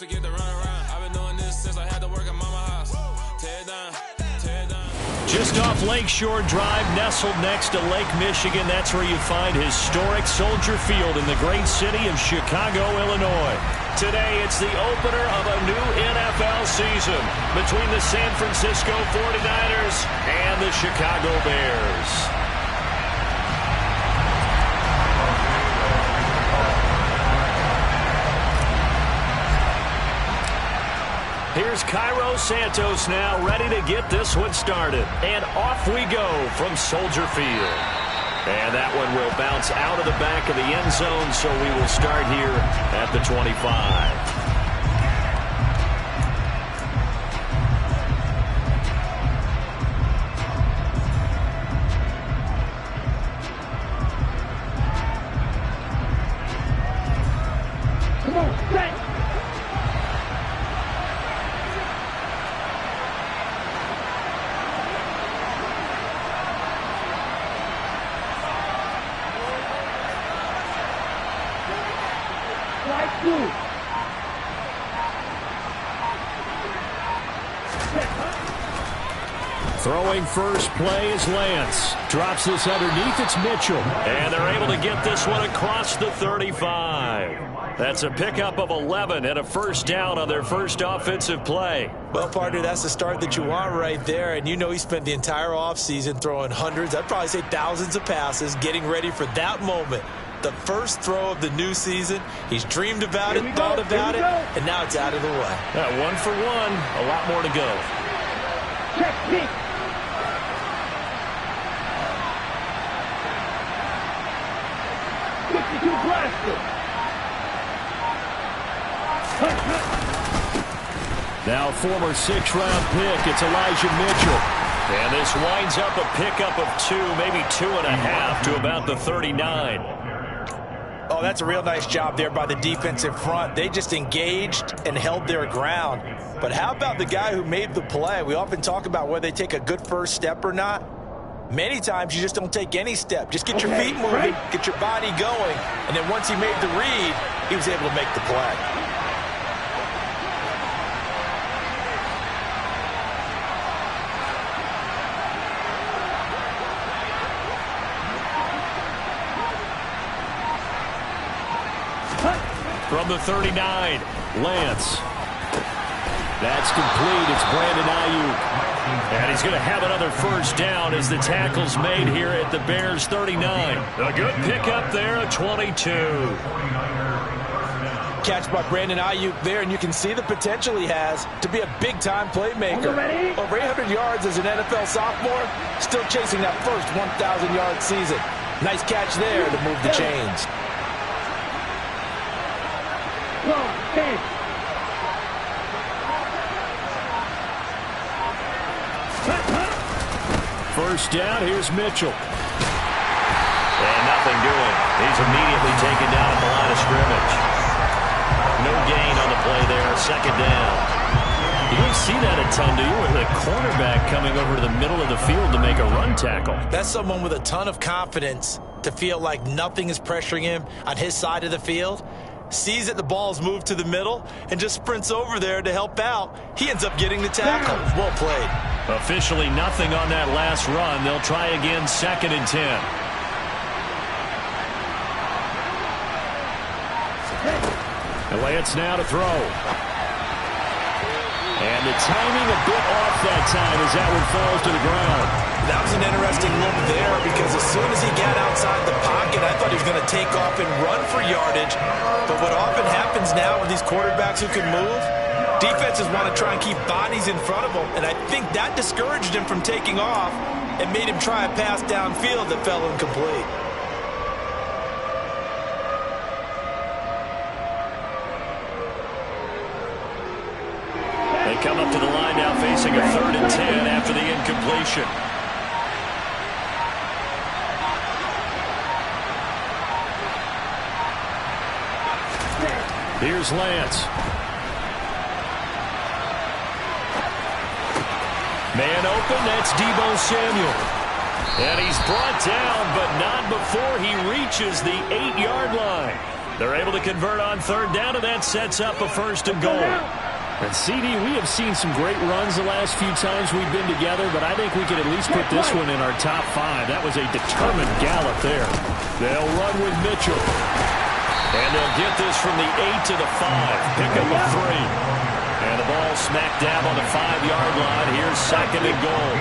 forget to run around. I've been doing this since I had to work at mama house. Tear it down, tear it down. Just off Lakeshore Drive, nestled next to Lake Michigan, that's where you find historic Soldier Field in the great city of Chicago, Illinois. Today, it's the opener of a new NFL season between the San Francisco 49ers and the Chicago Bears. Here's Cairo Santos now, ready to get this one started. And off we go from Soldier Field. And that one will bounce out of the back of the end zone, so we will start here at the 25. Throwing first play is Lance. Drops this underneath, it's Mitchell. And they're able to get this one across the 35. That's a pickup of 11 and a first down on their first offensive play. Well, partner, that's the start that you want right there. And you know he spent the entire offseason throwing hundreds, I'd probably say thousands of passes, getting ready for that moment. The first throw of the new season. He's dreamed about it, thought about it, and now it's out of the way. Yeah, 1 for 1, a lot more to go. Check, Now former 6th-round pick, it's Elijah Mitchell. And this winds up a pickup of 2, maybe 2.5 to about the 39. Oh, that's a real nice job there by the defensive front. They just engaged and held their ground. But how about the guy who made the play? We often talk about whether they take a good first step or not. Many times you just don't take any step. Just get your feet moving, get your body going, and then once he made the read, he was able to make the play. From the 39, Lance. That's complete. It's Brandon Ayuk. And he's going to have another first down as the tackle's made here at the Bears 39. A good pickup there, a 22. Catch by Brandon Ayuk there, and you can see the potential he has to be a big-time playmaker. Over 800 yards as an NFL sophomore, still chasing that first 1,000-yard season. Nice catch there to move the chains. First down, here's Mitchell. And nothing doing. He's immediately taken down at the line of scrimmage. No gain on the play there, second down. You don't see that a ton, do you? With a cornerback coming over to the middle of the field to make a run tackle. That's someone with a ton of confidence to feel like nothing is pressuring him on his side of the field. Sees that the ball's moved to the middle and just sprints over there to help out. He ends up getting the tackle. Well played. Officially nothing on that last run. They'll try again, 2nd and 10. And Lance now to throw. And the timing a bit off that time as that one falls to the ground. That was an interesting look there because as soon as he got outside the pocket, I thought he was going to take off and run for yardage. But what often happens now with these quarterbacks who can move, defenses want to try and keep bodies in front of them. And I think that discouraged him from taking off and made him try a pass downfield that fell incomplete. They come up to the line now facing a 3rd and 10 after the incompletion. Here's Lance. Man open, that's Deebo Samuel. And he's brought down, but not before he reaches the 8-yard line. They're able to convert on third down, and that sets up a 1st and goal. And CD, we have seen some great runs the last few times we've been together, but I think we could at least put this one in our top 5. That was a determined gallop there. They'll run with Mitchell. And they'll get this from the 8 to the 5. Pick up a 3. And the ball smack dab on the 5-yard line. Here's 2nd and goal.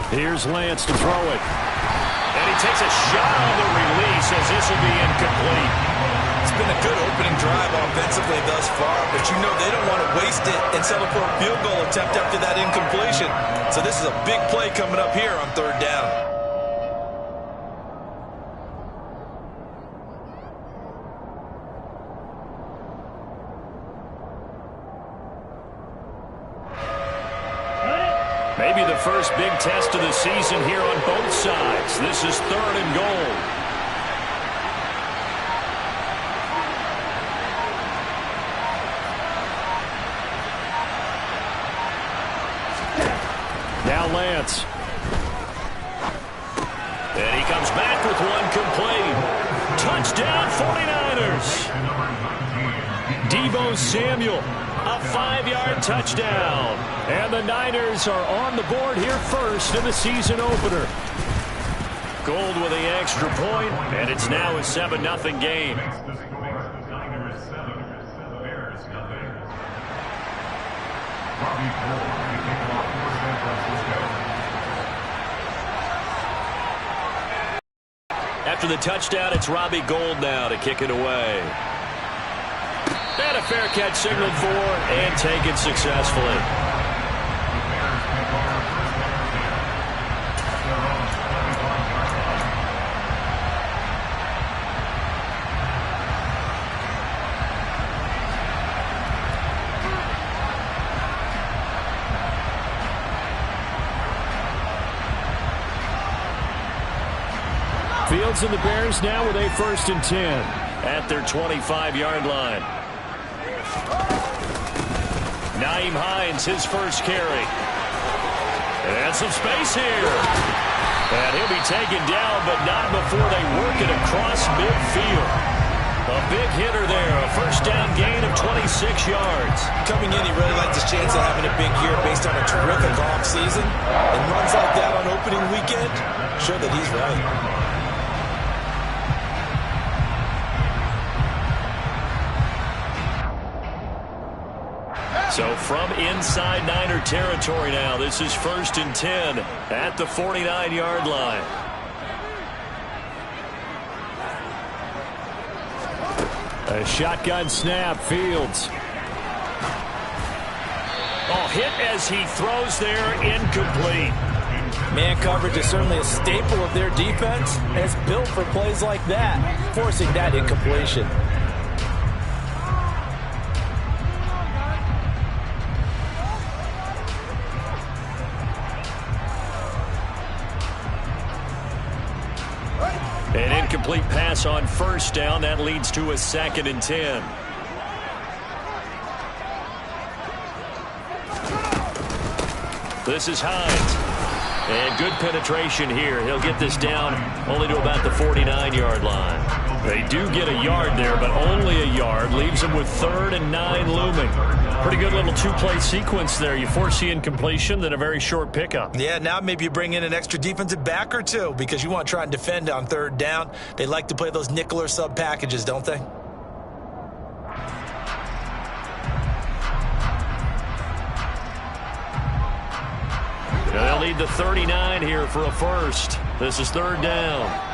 Here's Lance to throw it. And he takes a shot on the release as this will be incomplete. It's been a good opening drive offensively thus far, but you know they don't want to waste it and settle for a field goal attempt after that incompletion. So this is a big play coming up here on 3rd down. Maybe the first big test of the season here on both sides. This is 3rd and goal. Now Lance. And he comes back with one complete. Touchdown 49ers. Deebo Samuel. A 5-yard touchdown. And the Niners are on the board here first in the season opener. Gold with the extra point, and it's now a 7-0 game. After the touchdown, it's Robbie Gould now to kick it away. And a fair catch signaled for and taken successfully. Fields and the Bears now with a 1st and 10 at their 25-yard line. Nyheim Hines, his first carry. And some space here. And he'll be taken down, but not before they work it across midfield. A big hitter there, a 1st down gain of 26 yards. Coming in, he really liked his chance of having a big year based on a terrific offseason. And runs like that on opening weekend, show that he's right. So from inside Niner territory now, this is 1st and 10 at the 49-yard line. A shotgun snap, Fields. Oh, hit as he throws there, incomplete. Man coverage is certainly a staple of their defense, and it's built for plays like that, forcing that incompletion. An incomplete pass on 1st down. That leads to a 2nd and 10. This is Hines. And good penetration here. He'll get this down only to about the 49-yard line. They do get a yard there, but only a yard. Leaves them with 3rd and 9 looming. Pretty good little 2-play sequence there. You force the incompletion, then a very short pickup. Yeah, now maybe you bring in an extra defensive back or two because you want to try and defend on 3rd down. They like to play those nickel or sub packages, don't they? They'll need the 39 here for a 1st. This is 3rd down.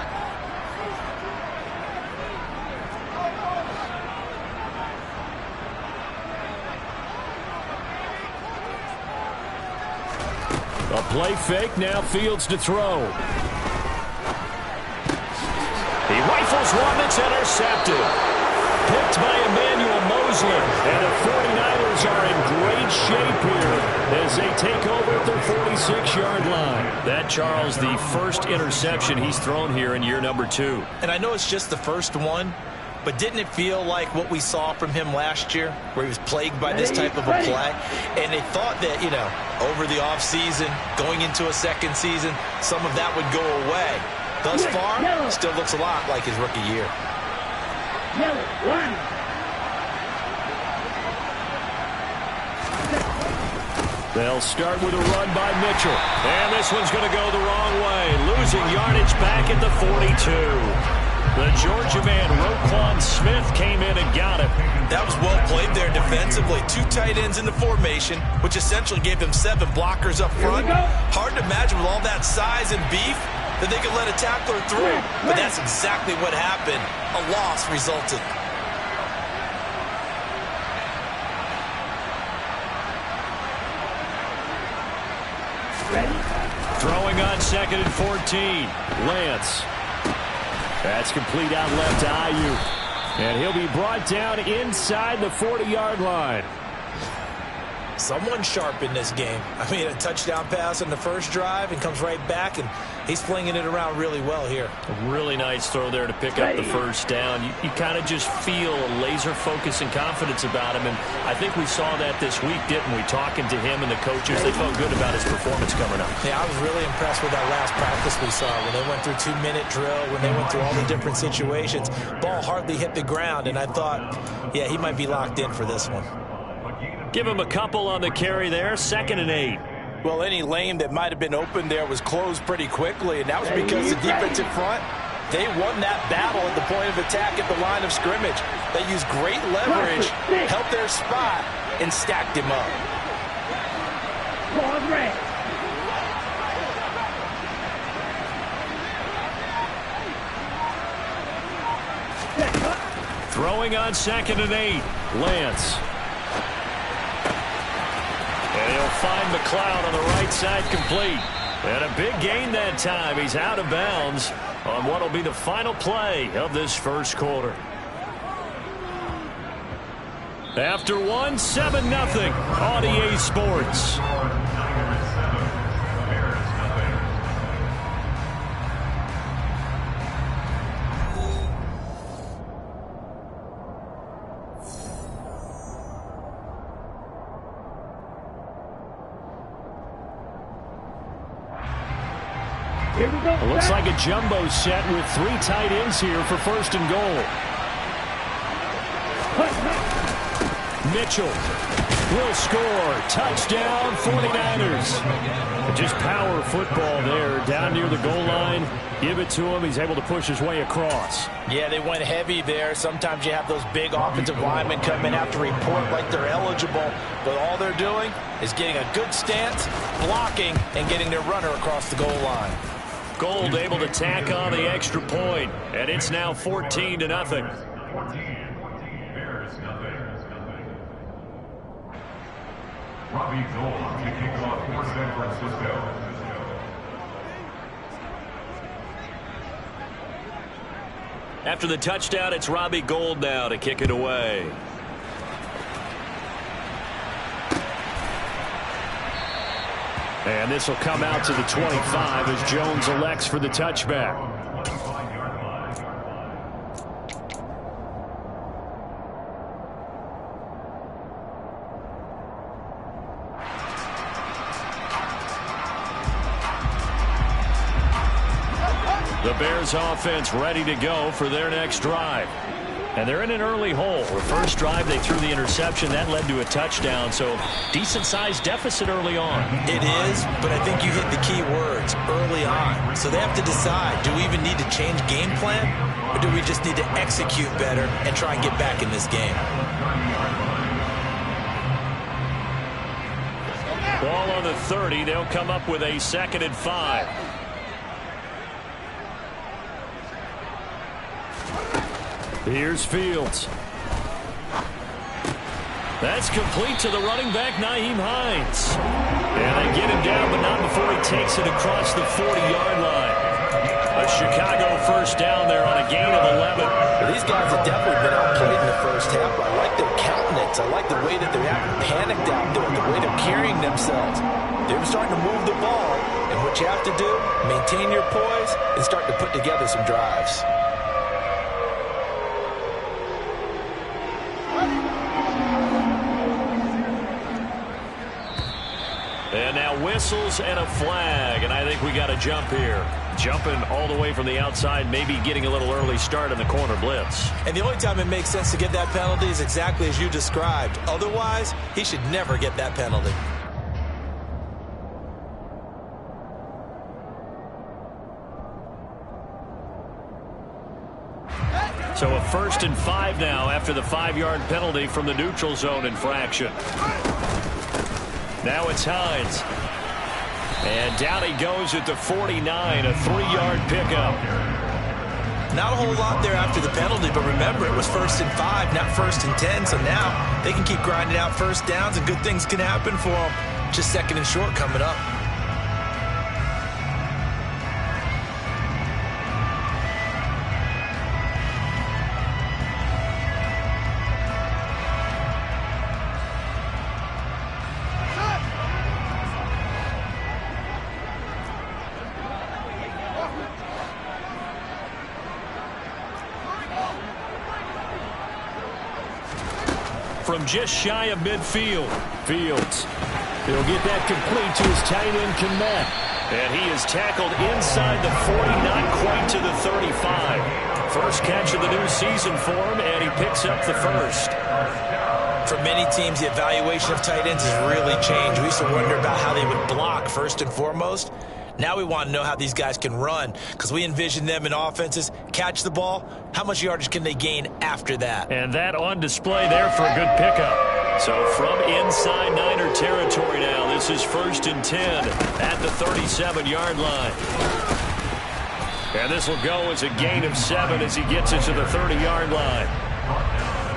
A play fake, now Fields to throw. He rifles one that's intercepted. Picked by Emmanuel Moses. Ruslan. And the 49ers are in great shape here as they take over at their 46-yard line. That, Charles, the first interception he's thrown here in year number 2. And I know it's just the first one, but didn't it feel like what we saw from him last year, where he was plagued by this type of a play? And they thought that, you know, over the offseason, going into a second season, some of that would go away. Thus far, still looks a lot like his rookie year. They'll start with a run by Mitchell. And this one's going to go the wrong way. Losing yardage back at the 42. The Georgia man, Roquan Smith, came in and got it. That was well played there defensively. 2 tight ends in the formation, which essentially gave them 7 blockers up front. Hard to imagine with all that size and beef that they could let a tackler through. But that's exactly what happened. A loss resulted. Throwing on 2nd and 14. Lance. That's complete out left to Aiyuk. And he'll be brought down inside the 40-yard line. Someone sharp in this game. I mean, a touchdown pass on the first drive and comes right back, and he's flinging it around really well here. A really nice throw there to pick up the first down. You kind of just feel a laser focus and confidence about him, and I think we saw that this week, didn't we? Talking to him and the coaches, they felt good about his performance coming up. Yeah, I was really impressed with that last practice we saw when they went through 2-minute drill, when they went through all the different situations. Ball hardly hit the ground, and I thought, yeah, he might be locked in for this one. Give him a couple on the carry there. 2nd and 8. Well, any lane that might have been open there was closed pretty quickly, and that was because the defensive front, they won that battle at the point of attack at the line of scrimmage. They used great leverage, helped their spot, and stacked him up. Throwing on 2nd and 8. Lance. And he'll find McLeod on the right side complete. And a big gain that time. He's out of bounds on what will be the final play of this first quarter. After one, 7-0 on EA Sports. It looks like a jumbo set with 3 tight ends here for 1st and goal. Mitchell will score. Touchdown, 49ers. Just power football there down near the goal line. Give it to him. He's able to push his way across. Yeah, they went heavy there. Sometimes you have those big offensive linemen come in, have to report like they're eligible. But all they're doing is getting a good stance, blocking, and getting their runner across the goal line. Gold able to tack on the extra point, and it's now 14-0. Robbie Gould kicking off for San Francisco. After the touchdown, it's Robbie Gould now to kick it away. And this will come out to the 25 as Jones elects for the touchback. The Bears offense ready to go for their next drive. And they're in an early hole. The first drive, they threw the interception. That led to a touchdown. So decent-sized deficit early on. It is, but I think you hit the key words, early on. So they have to decide, do we even need to change game plan? Or do we just need to execute better and try and get back in this game? Ball on the 30. They'll come up with a 2nd and 5. Here's Fields. That's complete to the running back, Nyheim Hines. And they get him down, but not before he takes it across the 40-yard line. A Chicago first down there on a gain of 11. Well, these guys have definitely been outplayed in the first first half, but I like their countenance. I like the way that they're acting panicked out there, the way they're carrying themselves. They're starting to move the ball, and what you have to do, maintain your poise and start to put together some drives. And now whistles and a flag, and I think we got a jump here. Jumping all the way from the outside, maybe getting a little early start in the corner blitz. And the only time it makes sense to get that penalty is exactly as you described. Otherwise, he should never get that penalty. So a 1st and 5 now after the 5-yard penalty from the neutral zone infraction. Now it's Hines. And down he goes at the 49, a 3-yard pickup. Not a whole lot there after the penalty, but remember, it was 1st and 5, not 1st and 10, so now they can keep grinding out first downs and good things can happen for them. Just 2nd and short coming up. From just shy of midfield. Fields. He'll get that complete to his tight end, Kmet. And he is tackled inside the 40, not quite to the 35. First catch of the new season for him, and he picks up the first. For many teams, the evaluation of tight ends has really changed. We used to wonder about how they would block first and foremost. Now we want to know how these guys can run, because we envision them in offenses, catch the ball, how much yardage can they gain after that? And that on display there for a good pickup. So from inside Niner territory now, this is 1st and 10 at the 37-yard line. And this will go as a gain of 7 as he gets it to the 30-yard line.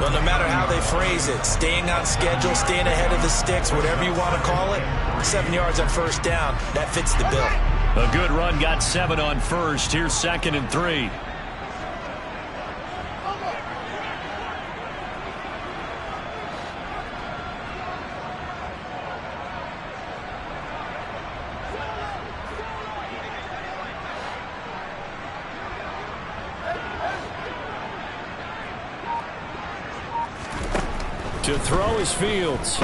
Well, no matter how they phrase it, staying on schedule, staying ahead of the sticks, whatever you want to call it, 7 yards on first down, that fits the bill. A good run got 7 on first. Here's 2nd and 3. To throw is Fields.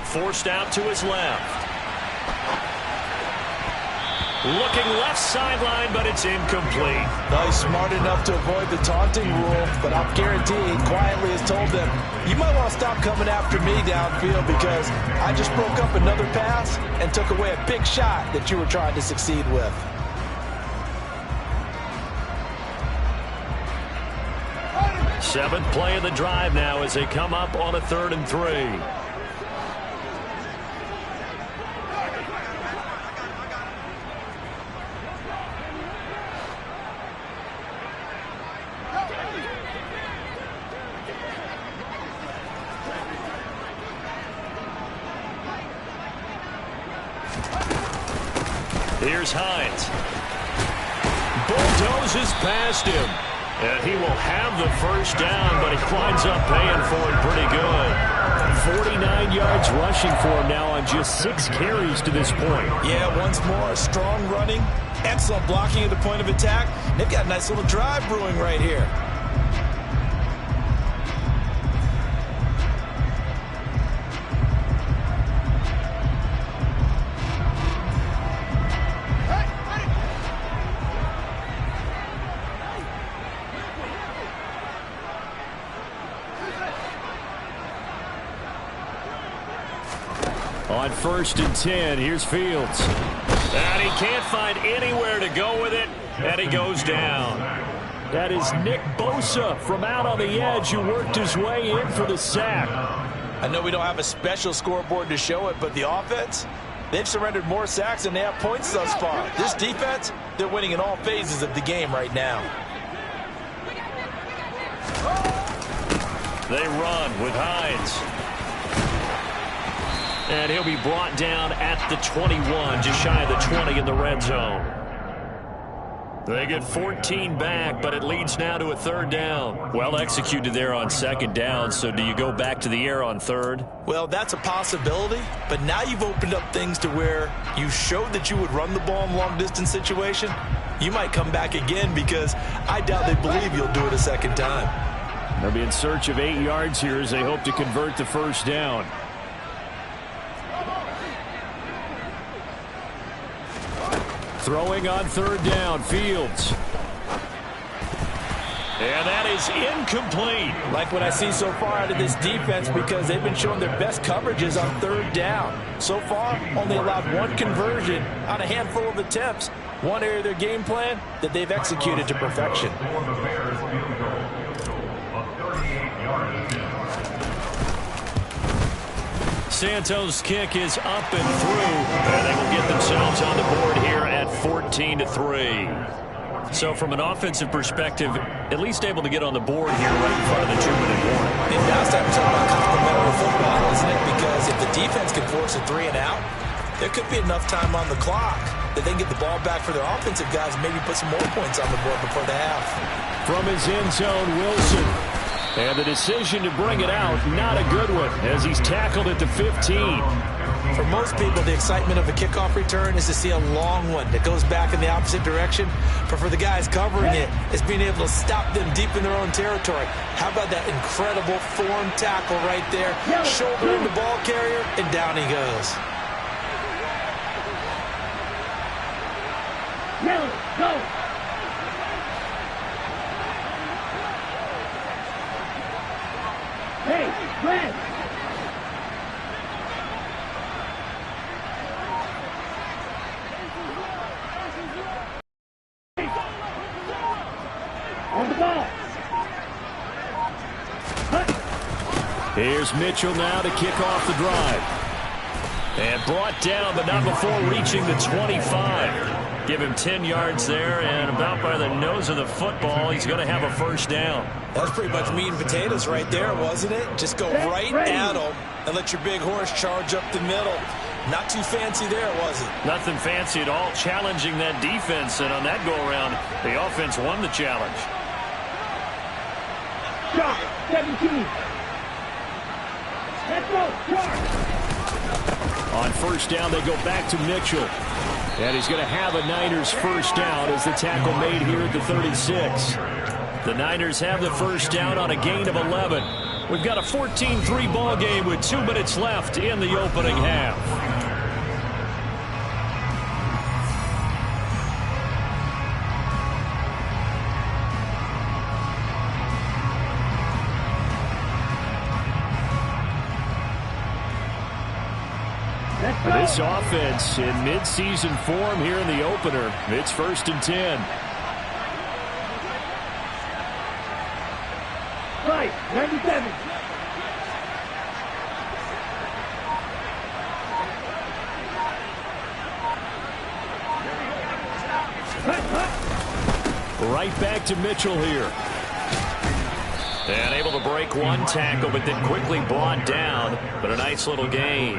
Forced out to his left. Looking left sideline, but it's incomplete. No, he's smart enough to avoid the taunting rule, but I'll guarantee he quietly has told them, you might want to stop coming after me downfield because I just broke up another pass and took away a big shot that you were trying to succeed with. Seventh play of the drive now as they come up on a 3rd and 3. Here's Hines. Bulldozes past him. And he will have the first down, but he winds up paying for it pretty good. 49 yards rushing for him now on just 6 carries to this point. Yeah, once more, strong running, excellent blocking at the point of attack. They've got a nice little drive brewing right here. On 1st and 10, here's Fields. And he can't find anywhere to go with it, and he goes down. That is Nick Bosa from out on the edge who worked his way in for the sack. I know we don't have a special scoreboard to show it, but the offense, they've surrendered more sacks than they have points thus far. This defense, they're winning in all phases of the game right now. They run with Hines. And he'll be brought down at the 21, just shy of the 20 in the red zone. They get 14 back, but it leads now to a third down. Well executed there on second down, so do you go back to the air on third? Well, that's a possibility, but now you've opened up things to where you showed that you would run the ball in a long-distance situation. You might come back again because I doubt they believe you'll do it a second time. They'll be in search of 8 yards here as they hope to convert the first down. Throwing on third down, Fields. And that is incomplete. Like what I see so far out of this defense because they've been showing their best coverages on third down. So far, only allowed one conversion on a handful of attempts. One area of their game plan that they've executed to perfection. Santos' kick is up and through, and they will get themselves on the board here at 14-3. So from an offensive perspective, at least able to get on the board here right in front of the 2-minute warning. And now it's time to talk about complementary football, isn't it? Because if the defense can force a 3 and out, there could be enough time on the clock that they can get the ball back for their offensive guys and maybe put some more points on the board before the half. From his end zone, Wilson. And the decision to bring it out, not a good one, as he's tackled at the 15. For most people, the excitement of a kickoff return is to see a long one that goes back in the opposite direction. But for the guys covering it, it's being able to stop them deep in their own territory. How about that incredible form tackle right there? Shouldering the ball carrier, and down he goes. Go! Hey, Brad! On the ball! Here's Mitchell now to kick off the drive. And brought down, but not before reaching the 25. Give him 10 yards there, and about by the nose of the football, he's going to have a first down. That's pretty much meat and potatoes right there, wasn't it? Just go right at them and let your big horse charge up the middle. Not too fancy there, was it? Nothing fancy at all, challenging that defense, and on that go-around, the offense won the challenge. Shot, 17. Let's go, charge. On first down, they go back to Mitchell. And he's going to have a Niners first down as the tackle made here at the 36. The Niners have the first down on a gain of 11. We've got a 14-3 ball game with 2 minutes left in the opening half. This offense in midseason form here in the opener. It's 1st and 10. Right, 97. Right back to Mitchell here. And able to break one tackle, but then quickly brought down. But a nice little gain.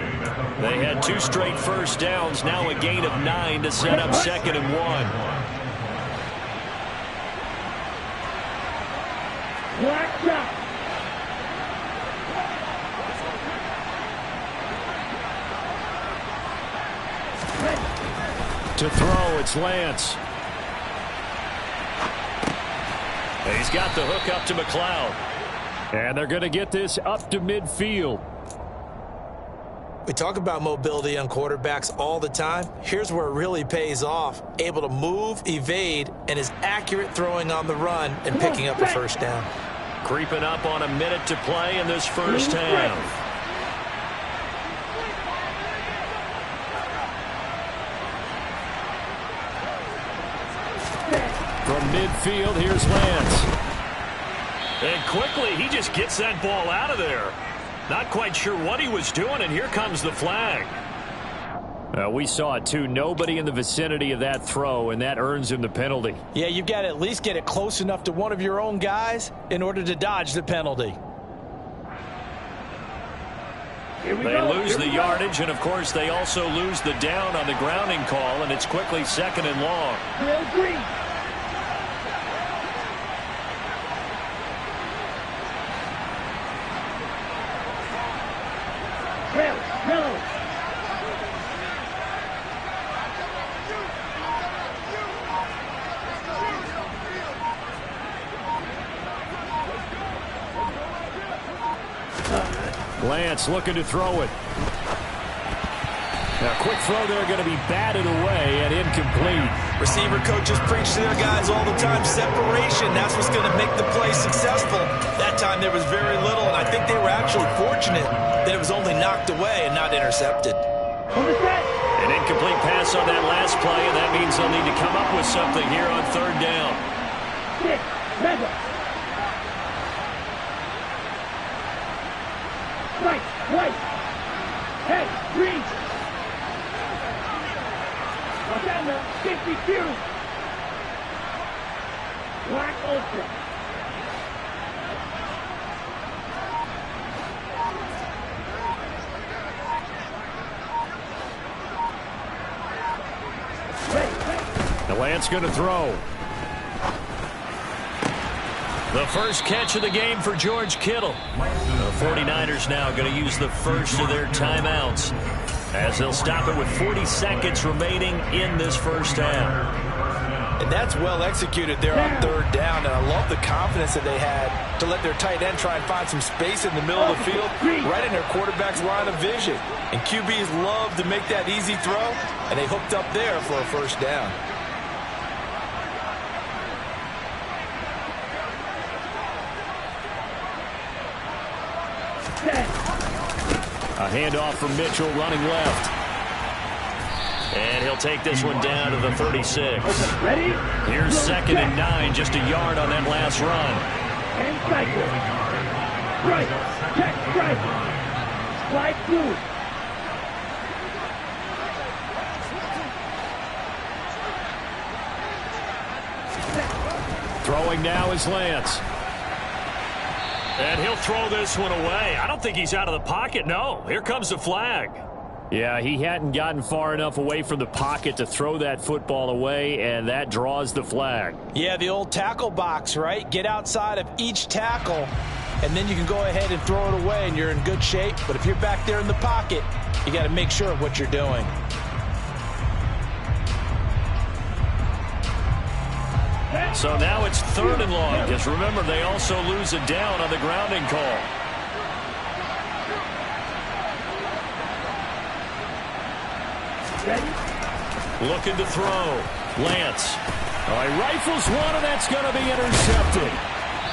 They had 2 straight first downs, now a gain of 9 to set up 2nd and 1. Black shot. To throw, it's Lance. He's got the hook up to McLeod. And they're going to get this up to midfield. We talk about mobility on quarterbacks all the time. Here's where it really pays off. Able to move, evade, and is accurate throwing on the run and picking up a first down. Creeping up on a minute to play in this first half. From midfield, here's Lance. And quickly, he just gets that ball out of there. Not quite sure what he was doing, and here comes the flag. We saw it, too. Nobody in the vicinity of that throw, and that earns him the penalty. Yeah, you've got to at least get it close enough to one of your own guys in order to dodge the penalty. They lose the yardage, and, of course, they also lose the down on the grounding call, and it's quickly 2nd and long. Lance looking to throw it. Now, quick throw there, going to be batted away and incomplete. Receiver coaches preach to their guys all the time. Separation, that's what's going to make the play successful. That time there was very little, and I think they were actually fortunate that it was only knocked away and not intercepted. An incomplete pass on that last play, and that means they'll need to come up with something here on third down. Right. Hey, reach. Watch out now. 52. Black Ultra. The Lance going to throw. The first catch of the game for George Kittle. The 49ers now going to use the first of their timeouts as they'll stop it with 40 seconds remaining in this first half. And that's well executed there on third down, and I love the confidence that they had to let their tight end try and find some space in the middle of the field, right in their quarterback's line of vision. And QBs love to make that easy throw, and they hooked up there for a first down. A handoff from Mitchell running left. And he'll take this one down to the 36. Ready? Here's 2nd and 9, just a yard on that last run. And cycle. Strike. Check strike. Slide through. Throwing now is Lance. And he'll throw this one away. I don't think he's out of the pocket. No, here comes the flag. Yeah, he hadn't gotten far enough away from the pocket to throw that football away, and that draws the flag. Yeah, the old tackle box, right? Get outside of each tackle, and then you can go ahead and throw it away, and you're in good shape. But if you're back there in the pocket, you got to make sure of what you're doing. So now it's 3rd and long, because remember, they also lose a down on the grounding call. Looking to throw. Lance. All right, rifles one, and that's going to be intercepted.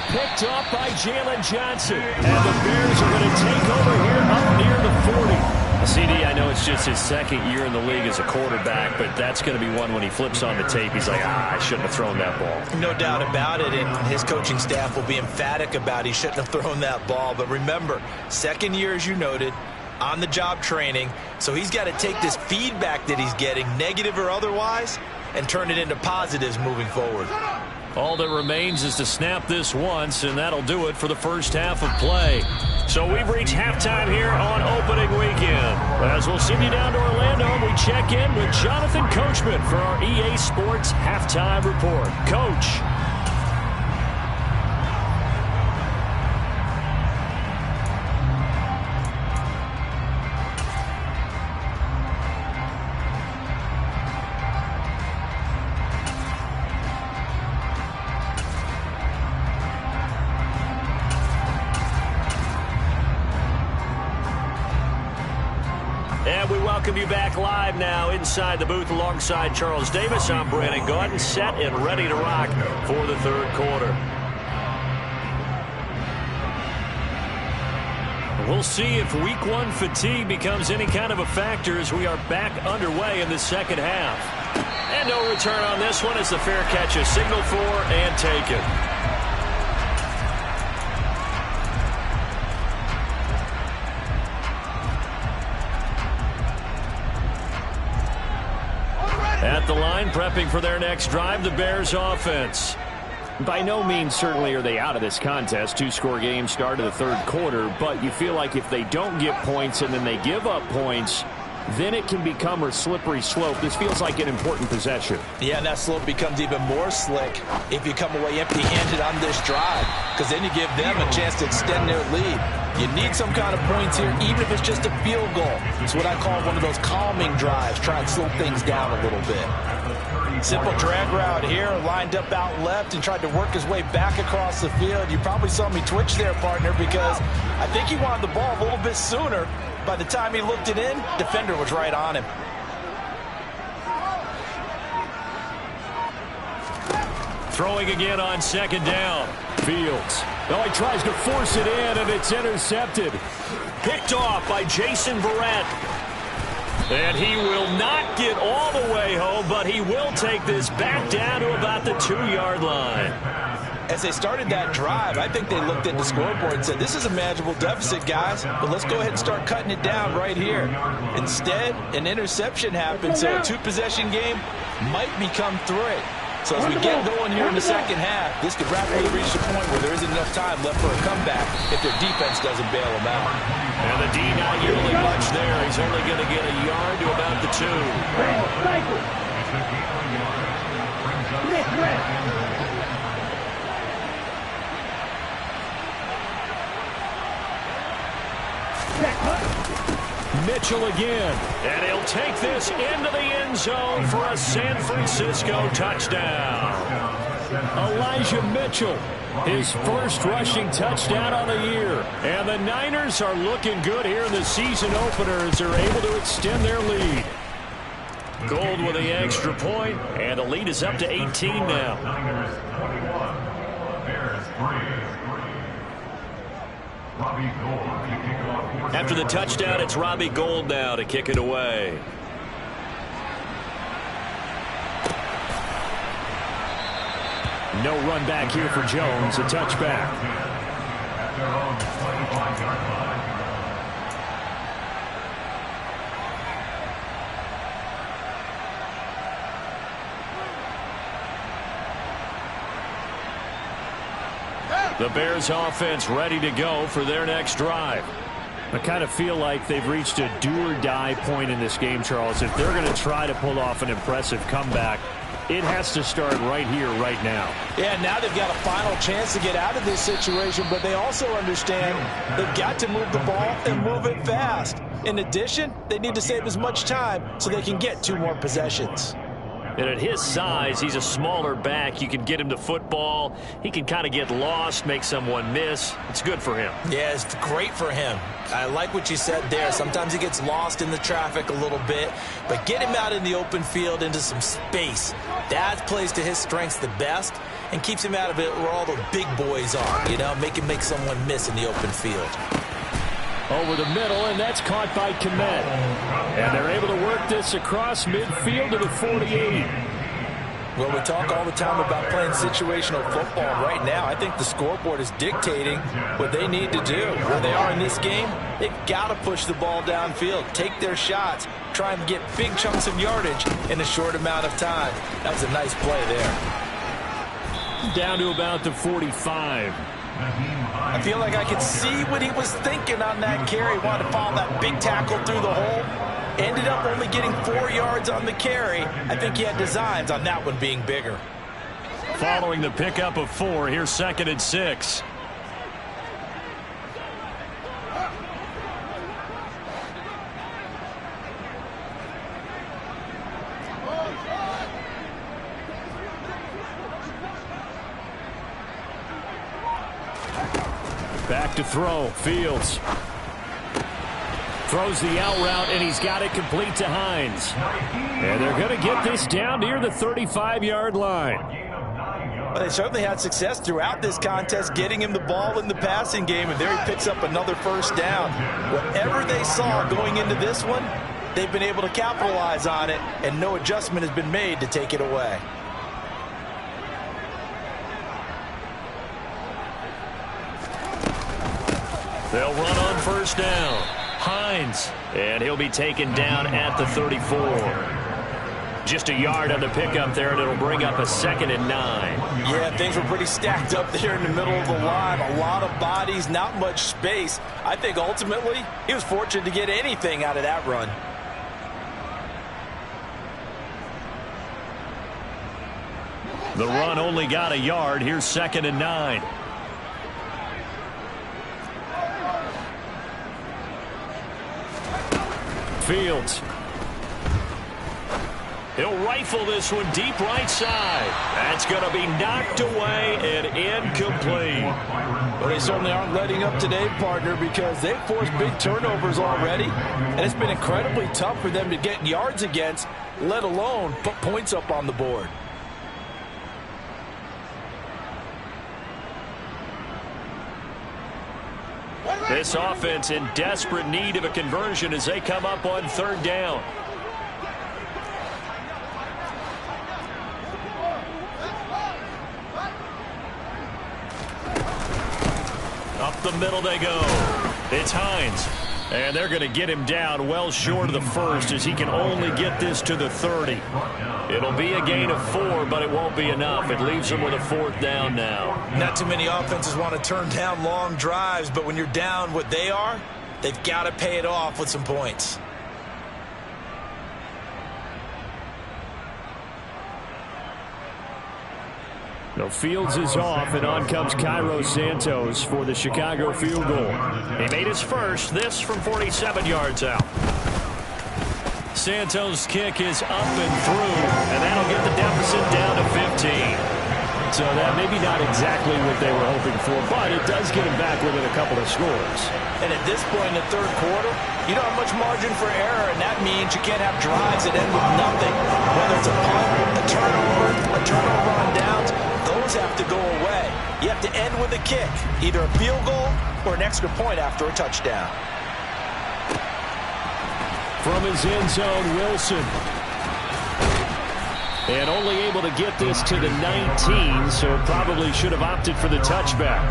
Picked up by Jalen Johnson. And the Bears are going to take over here up near the 40. CD, I know it's just his 2nd year in the league as a quarterback, but that's going to be one when he flips on the tape, he's like, I shouldn't have thrown that ball. No doubt about it, and his coaching staff will be emphatic about he shouldn't have thrown that ball. But remember, 2nd year, as you noted, on-the-job training, so he's got to take this feedback that he's getting, negative or otherwise, and turn it into positives moving forward. All that remains is to snap this once, and that'll do it for the first half of play. So we've reached halftime here on opening weekend. As we'll send you down to Orlando, we check in with Jonathan Coachman for our EA Sports Halftime Report. Coach. And we welcome you back live now inside the booth alongside Charles Davis. I'm Brandon Gaudin, set and ready to rock for the third quarter. We'll see if week 1 fatigue becomes any kind of a factor as we are back underway in the second half. And no return on this one as the fair catch is signaled for and taken. At the line, prepping for their next drive, the Bears offense. By no means certainly are they out of this contest. 2-score game start of the third quarter, but you feel like if they don't get points and then they give up points, then it can become a slippery slope. This feels like an important possession. Yeah, and that slope becomes even more slick if you come away empty-handed on this drive, because then you give them a chance to extend their lead. You need some kind of points here, even if it's just a field goal. It's what I call one of those calming drives. Try and slow things down a little bit. Simple drag route here, lined up out left and tried to work his way back across the field. You probably saw me twitch there, partner, because I think he wanted the ball a little bit sooner. By the time he looked it in, defender was right on him. Throwing again on second down. Fields. Oh, he tries to force it in, and it's intercepted. Picked off by Jason Verrett. And he will not get all the way home, but he will take this back down to about the 2-yard line. As they started that drive, I think they looked at the scoreboard and said, this is a manageable deficit, guys, but let's go ahead and start cutting it down right here. Instead, an interception happened, so a 2-possession game might become 3. So as we get going here in the second half, this could rapidly reach the point where there isn't enough time left for a comeback if their defense doesn't bail them out. And the D not yielding much there. He's only going to get a yard to about the 2. Mitchell again, and he'll take this into the end zone for a San Francisco touchdown. Elijah Mitchell, his first rushing touchdown on the year. And the Niners are looking good here in the season opener as they're able to extend their lead. Gold with the extra point, and the lead is up to 18 now. Niners 21, Bears 3. Robbie Gould to kick it off. After the touchdown, it's Robbie Gould now to kick it away. No run back here for Jones, a touchback. At their own 25-yard line. The Bears offense ready to go for their next drive. I kind of feel like they've reached a do-or-die point in this game, Charles. If they're going to try to pull off an impressive comeback, it has to start right here, right now. Yeah, now they've got a final chance to get out of this situation, but they also understand they've got to move the ball and move it fast. In addition, they need to save as much time so they can get 2 more possessions. And at his size, he's a smaller back. You can get him to football. He can kind of get lost, make someone miss. It's good for him. Yeah, it's great for him. I like what you said there. Sometimes he gets lost in the traffic a little bit, but get him out in the open field into some space. That plays to his strengths the best and keeps him out of it where all the big boys are, you know, make someone miss in the open field. Over the middle, and that's caught by Kmet. And they're able to work this across midfield to the 48. Well, we talk all the time about playing situational football. Right now, I think the scoreboard is dictating what they need to do. Where they are in this game, they've got to push the ball downfield, take their shots, try and get big chunks of yardage in a short amount of time. That was a nice play there. Down to about the 45. I feel like I could see what he was thinking on that carry. Wanted to follow that big tackle through the hole. Ended up only getting 4 yards on the carry. I think he had designs on that one being bigger. Following the pickup of 4, here's 2nd and 6. Back to throw. Fields. Throws the out route, and he's got it complete to Hines. And they're going to get this down near the 35-yard line. Well, they certainly had success throughout this contest, getting him the ball in the passing game, and there he picks up another first down. Whatever they saw going into this one, they've been able to capitalize on it, and no adjustment has been made to take it away. They'll run on first down. Hines, and he'll be taken down at the 34. Just a yard on the pickup there, and it'll bring up a 2nd and 9. Yeah, things were pretty stacked up there in the middle of the line. A lot of bodies, not much space. I think ultimately he was fortunate to get anything out of that run. The run only got a yard. Here's 2nd and 9. Fields. He'll rifle this one deep right side. That's going to be knocked away and incomplete. Well, they certainly aren't letting up today, partner, because they've forced big turnovers already, and it's been incredibly tough for them to get yards against, let alone put points up on the board. This offense in desperate need of a conversion as they come up on 3rd down. Up the middle they go. It's Hines. And they're going to get him down well short of the 1st as he can only get this to the 30. It'll be a gain of 4, but it won't be enough. It leaves them with a 4th down now. Not too many offenses want to turn down long drives, but when you're down what they are, they've got to pay it off with some points. No, Fields is off, and on comes Cairo Santos for the Chicago field goal. He made his first, this from 47 yards out. Santos' kick is up and through, and that'll get the deficit down to 15. So that maybe not exactly what they were hoping for, but it does get him back within a couple of scores. And at this point in the 3rd quarter, you don't have much margin for error, and that means you can't have drives that end with nothing. Whether it's a punt, a turnover on downs, those have to go away. You have to end with a kick, either a field goal or an extra point after a touchdown. From his end zone, Wilson. And only able to get this to the 19, so probably should have opted for the touchback.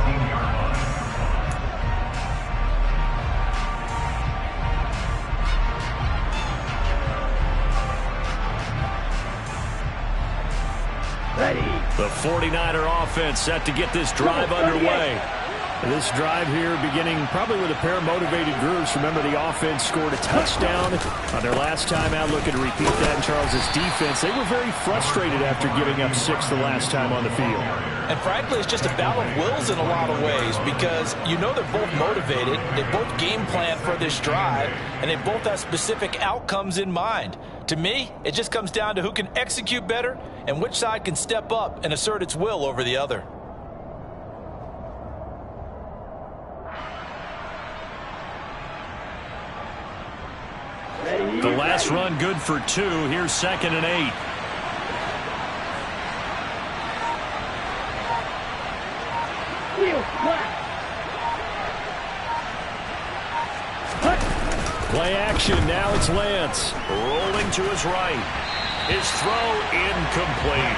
The 49er offense set to get this drive underway. This drive here beginning probably with a pair of motivated groups. Remember, the offense scored a touchdown on their last time out. Looking to repeat that in Charles's defense. They were very frustrated after giving up 6 the last time on the field. And frankly, it's just a battle of wills in a lot of ways because you know they're both motivated. They both game plan for this drive, and they both have specific outcomes in mind. To me, it just comes down to who can execute better and which side can step up and assert its will over the other. The last run good for 2. Here's 2nd and 8. Play action. Now it's Lance. Rolling to his right. His throw incomplete.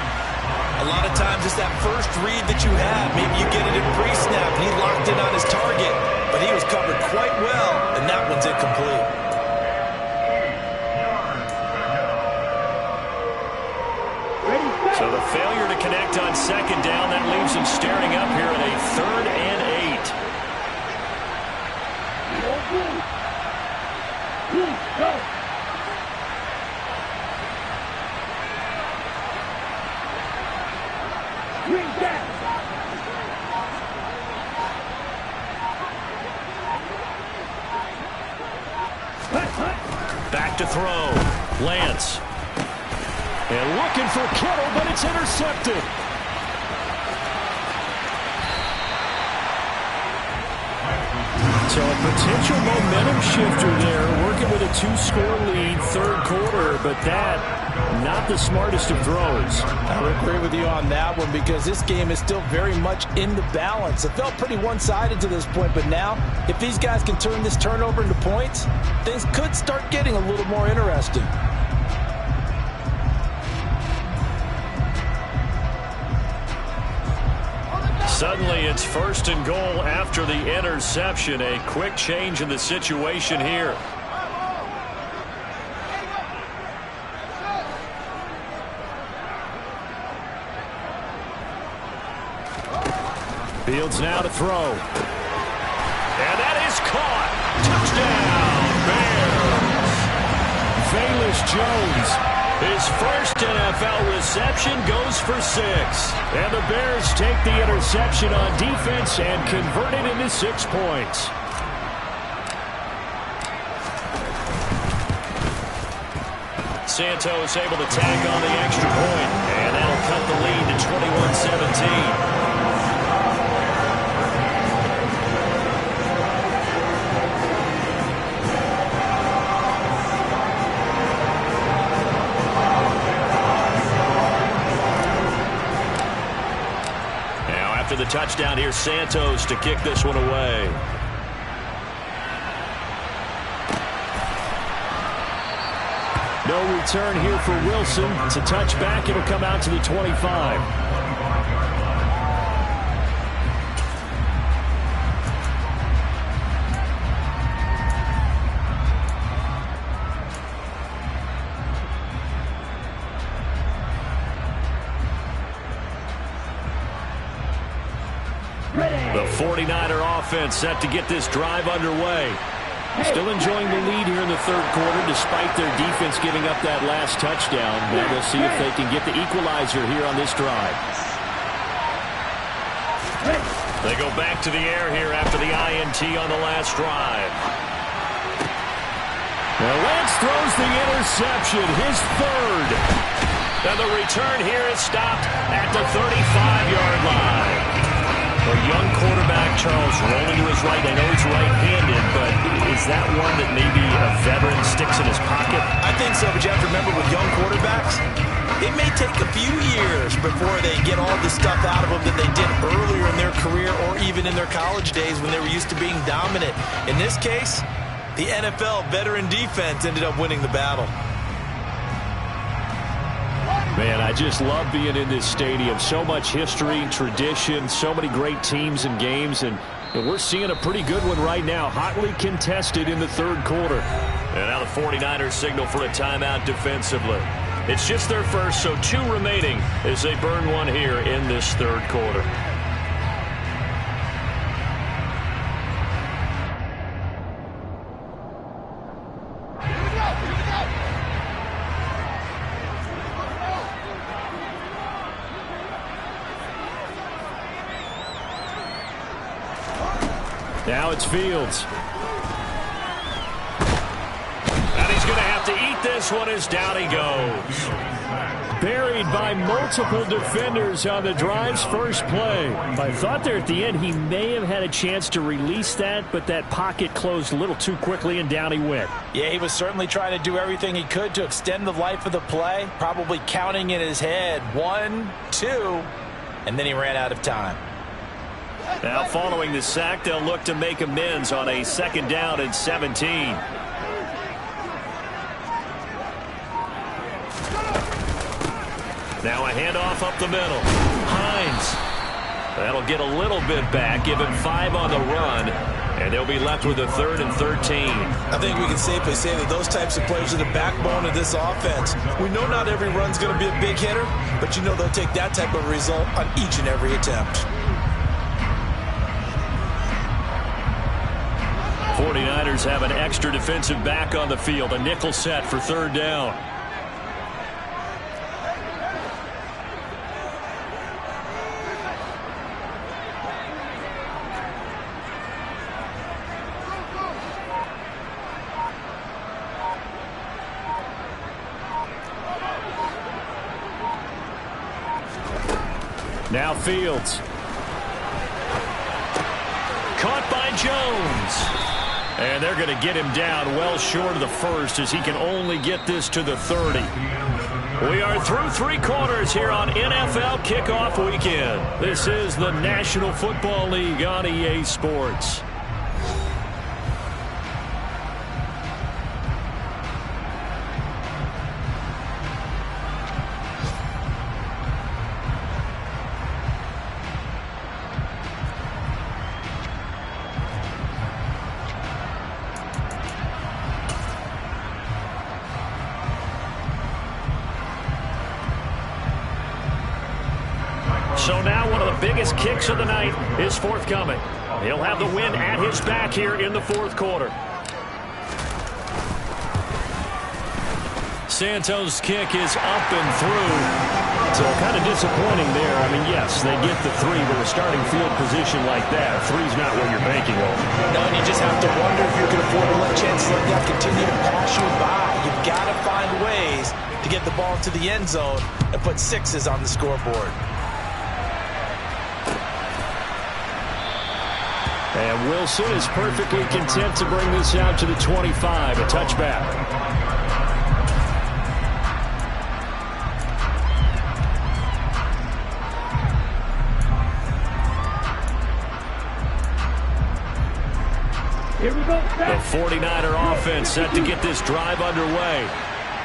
A lot of times it's that first read that you have. Maybe you get it in pre-snap and he locked in on his target. But he was covered quite well, and that one's incomplete. So the failure to connect on 2nd down, that leaves him staring up here at a 3rd and 8. Back to throw. Lance. And looking for Kittle, but it's intercepted. So a potential momentum shifter there, working with a 2-score lead, 3rd quarter, but that, not the smartest of throws. I would agree with you on that one because this game is still very much in the balance. It felt pretty one-sided to this point, but now, if these guys can turn this turnover into points, things could start getting a little more interesting. Suddenly it's 1st and goal after the interception. A quick change in the situation here. Fields now to throw. And that is caught. Touchdown, Bears. Velus Jones His first NFL reception goes for 6. And the Bears take the interception on defense and convert it into 6 points. Santos able to tag on the extra point, and that'll cut the lead to 21-17. After the touchdown, here's Santos to kick this one away. No return here for Wilson. It's a touchback. It'll come out to the 25. The 49er offense set to get this drive underway. Still enjoying the lead here in the third quarter despite their defense giving up that last touchdown. Now we'll see if they can get the equalizer here on this drive. They go back to the air here after the INT on the last drive. Well, Lance throws the interception, his third. And the return here is stopped at the 35-yard line. A young quarterback, Charles, rolling to his right. I know he's right-handed, but is that one that maybe a veteran sticks in his pocket? I think so, but you have to remember with young quarterbacks, it may take a few years before they get all the stuff out of them that they did earlier in their career or even in their college days when they were used to being dominant. In this case, the NFL veteran defense ended up winning the battle. Man, I just love being in this stadium. So much history, tradition, so many great teams and games, and we're seeing a pretty good one right now, hotly contested in the third quarter. And now the 49ers signal for a timeout defensively. It's just their first, so 2 remaining as they burn one here in this third quarter. Now it's Fields. And he's going to have to eat this one as down he goes. Buried by multiple defenders on the drive's first play. I thought there at the end he may have had a chance to release that, but that pocket closed a little too quickly and down he went. Yeah, he was certainly trying to do everything he could to extend the life of the play, probably counting in his head 1, 2, and then he ran out of time. Now following the sack, they'll look to make amends on a 2nd down and 17. Now a handoff up the middle. Hines. That'll get a little bit back, give him 5 on the run, and they'll be left with a 3rd and 13. I think we can safely say that those types of players are the backbone of this offense. We know not every run's going to be a big hitter, but you know they'll take that type of result on each and every attempt. 49ers have an extra defensive back on the field, a nickel set for 3rd down. Now Fields. Caught by Jones. And they're going to get him down well short of the first as he can only get this to the 30. We are through 3 quarters here on NFL Kickoff Weekend. This is the National Football League on EA Sports. So now one of the biggest kicks of the night is forthcoming. He'll have the win at his back here in the 4th quarter. Santos' kick is up and through. So kind of disappointing there. I mean, yes, they get the 3, but a starting field position like that, 3's not where you're banking on. No, and you just have to wonder if you can afford to let chances like that continue to pass you by. You've got to find ways to get the ball into the end zone and put 6s on the scoreboard. And Wilson is perfectly content to bring this out to the 25, a touchback. Here we go. The 49er offense set to get this drive underway.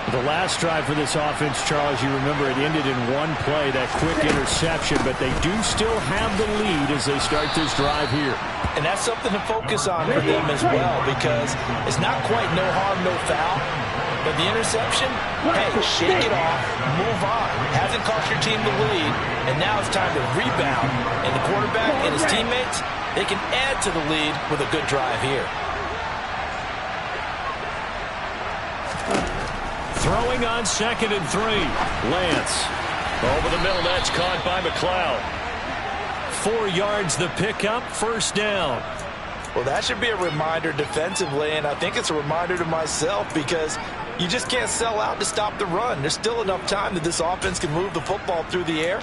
The last drive for this offense, Charles, you remember it ended in one play, that quick interception, but they do still have the lead as they start this drive here. And that's something to focus on for them as well, because it's not quite no harm, no foul. But the interception, hey, shake it off, move on. Hasn't cost your team the lead, and now it's time to rebound. And the quarterback and his teammates, they can add to the lead with a good drive here. Throwing on 2nd and 3. Lance. Over the middle, that's caught by McLeod. 4 yards the pickup, first down. Well, that should be a reminder defensively, and I think it's a reminder to myself, because you just can't sell out to stop the run. There's still enough time that this offense can move the football through the air,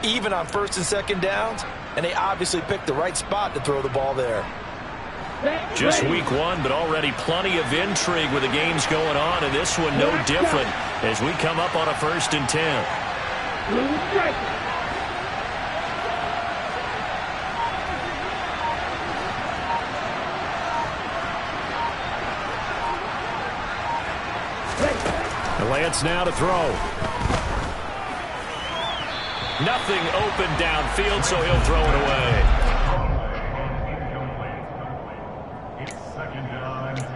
even on 1st and 2nd downs, and they obviously picked the right spot to throw the ball there. Just week 1, but already plenty of intrigue with the games going on, and this one no different as we come up on a 1st and 10. Blue striker. Lance now to throw. Nothing open downfield, so he'll throw it away. It's 2nd down and 10.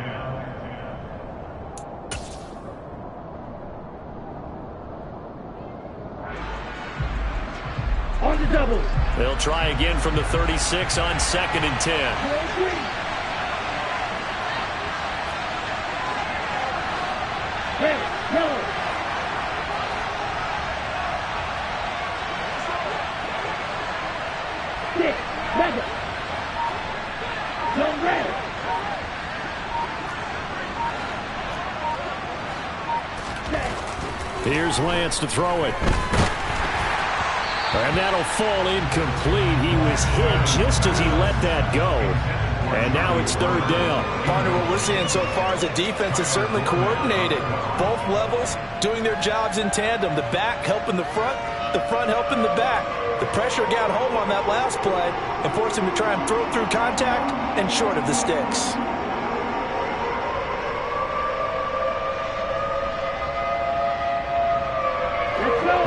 On the double. They'll try again from the 36 on 2nd and 10. Red, yellow. Six, mega. Zone red. Here's Lance to throw it. And that'll fall incomplete. He was hit just as he let that go. And now it's 3rd down. Partner, what we're seeing so far is a defense is certainly coordinated. Both levels doing their jobs in tandem. The back helping the front helping the back. The pressure got home on that last play and forced him to try and throw through contact and short of the sticks.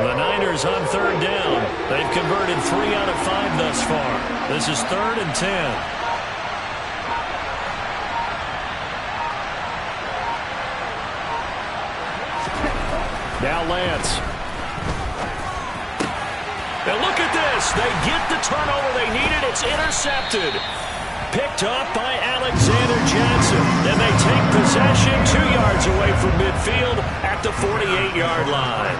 The Niners on 3rd down. They've converted 3 out of 5 thus far. This is 3rd and 10. Now Lance. And look at this. They get the turnover they needed. It's intercepted. Picked off by Alexander Johnson. Then they take possession 2 yards away from midfield at the 48-yard line.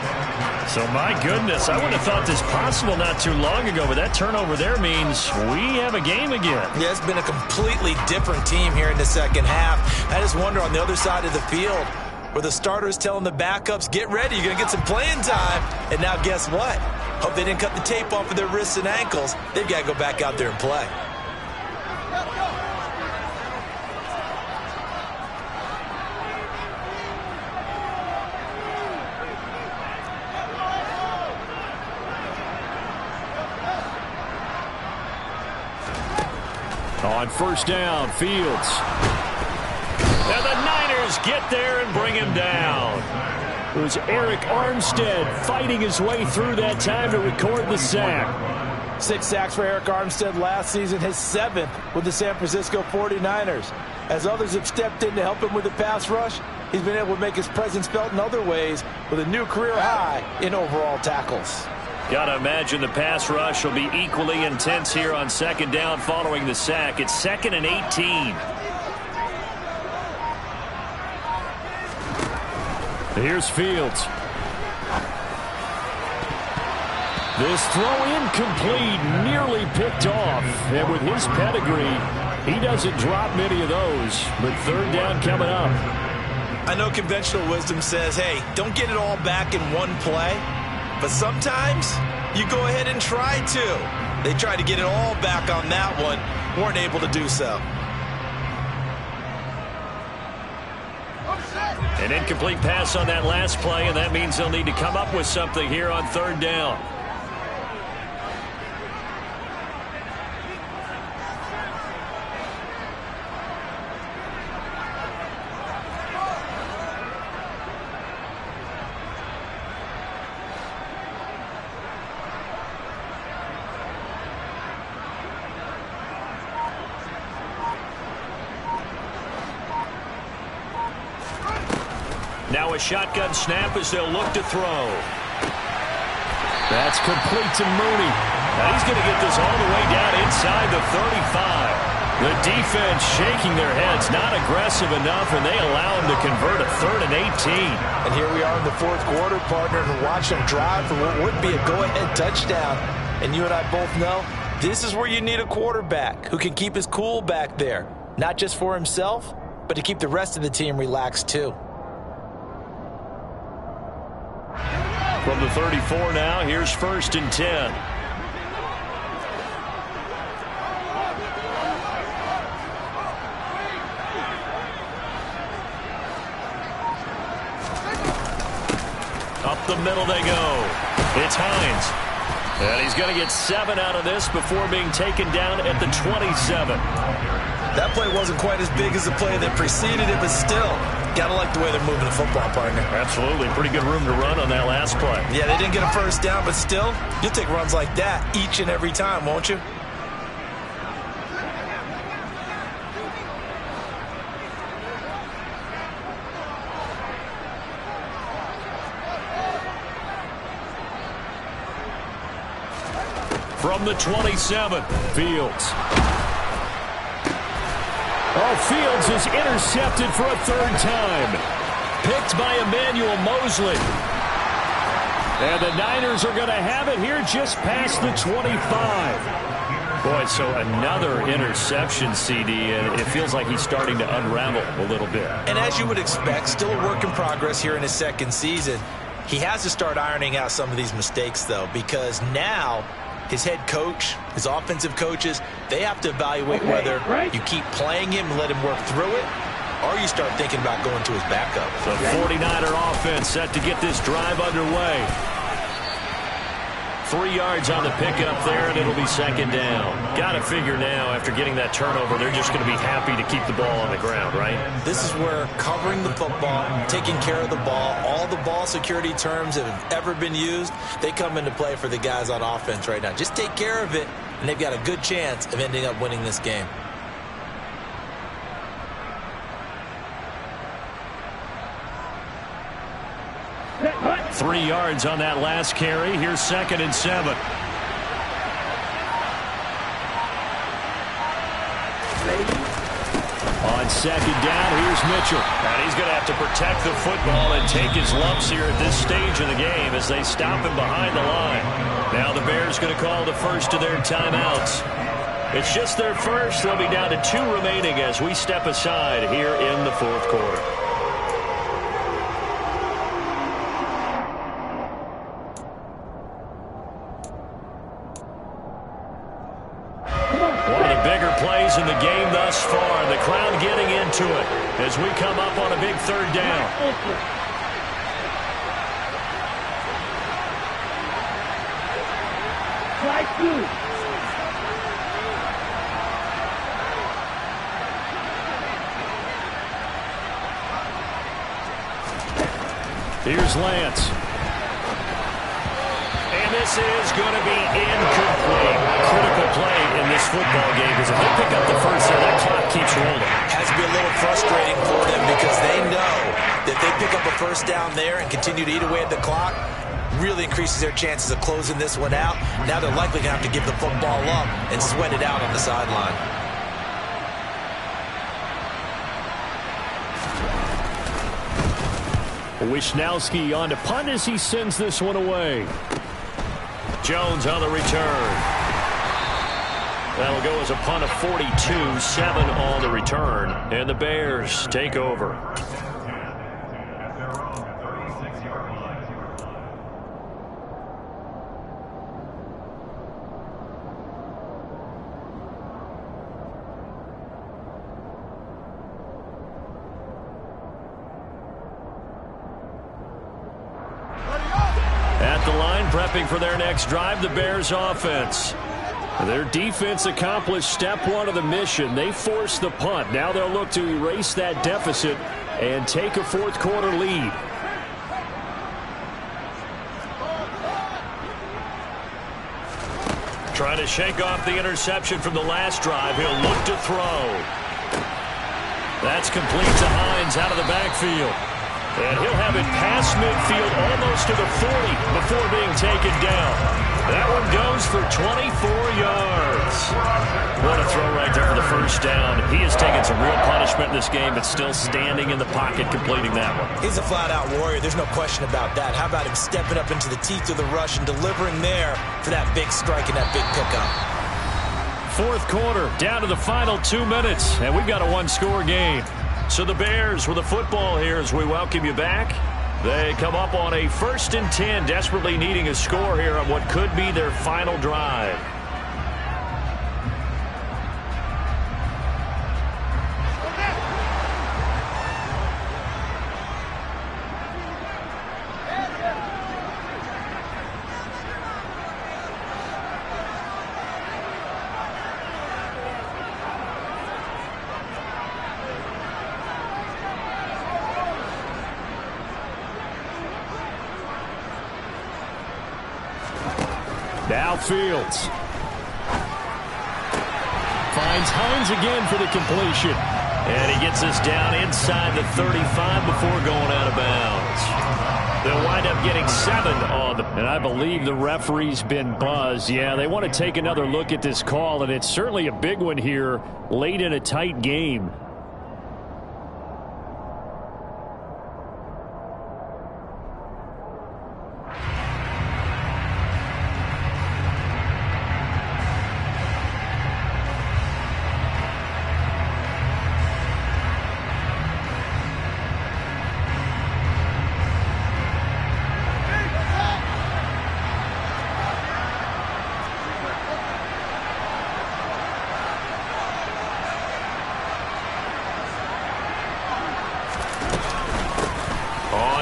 So, my goodness, I wouldn't have thought this possible not too long ago, but that turnover there means we have a game again. Yeah, it's been a completely different team here in the 2nd half. I just wonder on the other side of the field, where the starters telling the backups, get ready, you're going to get some playing time. And now guess what? Hope they didn't cut the tape off of their wrists and ankles. They've got to go back out there and play. On 1st down, Fields. And the Niners get there and bring him down. It was Eric Armstead fighting his way through that time to record the sack. 6 sacks for Eric Armstead last season, his 7th with the San Francisco 49ers. As others have stepped in to help him with the pass rush, he's been able to make his presence felt in other ways with a new career high in overall tackles. Gotta imagine the pass rush will be equally intense here on 2nd down following the sack. It's 2nd and 18. Here's Fields. This throw incomplete, nearly picked off. And with his pedigree, he doesn't drop many of those. But third down coming up. I know conventional wisdom says, hey, don't get it all back in one play. But sometimes you go ahead and try to. They tried to get it all back on that one. Weren't able to do so. An incomplete pass on that last play, and that means they'll need to come up with something here on third down. Now a shotgun snap as they'll look to throw. That's complete to Mooney. Now he's going to get this all the way down inside the 35. The defense shaking their heads, not aggressive enough, and they allow him to convert a 3rd and 18. And here we are in the fourth quarter, partner, and watch them drive for what would be a go-ahead touchdown. And you and I both know this is where you need a quarterback who can keep his cool back there, not just for himself, but to keep the rest of the team relaxed too. From the 34 now, here's 1st and 10. Up the middle they go. It's Hines. And he's going to get 7 out of this before being taken down at the 27. That play wasn't quite as big as the play that preceded it, but still, got to like the way they're moving the football, partner. Absolutely. Pretty good room to run on that last play. Yeah, they didn't get a first down, but still, you'll take runs like that each and every time, won't you? From the 27, Fields. Oh, Fields is intercepted for a 3rd time. Picked by Emmanuel Mosley. And the Niners are going to have it here just past the 25. Boy, so another interception, CD, and it feels like he's starting to unravel a little bit. And as you would expect, still a work in progress here in his 2nd season. He has to start ironing out some of these mistakes, though, because now his head coach, his offensive coaches, they have to evaluate whether you keep playing him and let him work through it, or you start thinking about going to his backup. So 49er offense set to get this drive underway. 3 yards on the pickup there, and it'll be 2nd down. Got to figure now, after getting that turnover, they're just going to be happy to keep the ball on the ground, right? This is where covering the football, taking care of the ball, all the ball security terms that have ever been used, they come into play for the guys on offense right now. Just take care of it, and they've got a good chance of ending up winning this game. Hut. 3 yards on that last carry. Here's 2nd and 7. On 2nd down, here's Mitchell. And he's going to have to protect the football and take his lumps here at this stage of the game as they stop him behind the line. Now the Bears going to call the first of their timeouts. It's just their first. They'll be down to 2 remaining as we step aside here in the 4th quarter. In the game thus far, the crowd getting into it as we come up on a big 3rd down. Here's Lance. And this is going to be incomplete. Critical play in this football game because if they pick up the first there, that clock keeps rolling. Has to be a little frustrating for them because they know that they pick up a first down there and continue to eat away at the clock, really increases their chances of closing this one out. Now they're likely going to have to give the football up and sweat it out on the sideline. Wisnowski on to punt as he sends this one away. Jones on the return. That'll go as a punt of 42, 7 on the return, and the Bears take over. At their own 36-yard line. At the line, prepping for their next drive, the Bears offense. Their defense accomplished step one of the mission. They forced the punt. Now they'll look to erase that deficit and take a fourth quarter lead. Trying to shake off the interception from the last drive. He'll look to throw. That's complete to Hines out of the backfield. And he'll have it past midfield almost to the 40 before being taken down. That one goes for 24 yards. What a throw right there for the first down. He has taken some real punishment in this game, but still standing in the pocket completing that one. He's a flat-out warrior. There's no question about that. How about him stepping up into the teeth of the rush and delivering there for that big strike and that big pickup. Fourth quarter, down to the final 2 minutes, and we've got a one-score game. So the Bears with the football here as we welcome you back. They come up on a 1st and 10, desperately needing a score here on what could be their final drive. Now Fields. Finds Hines again for the completion. And he gets us down inside the 35 before going out of bounds. They'll wind up getting 7 on them. And I believe the referee's been buzzed. Yeah, they want to take another look at this call, and it's certainly a big one here late in a tight game.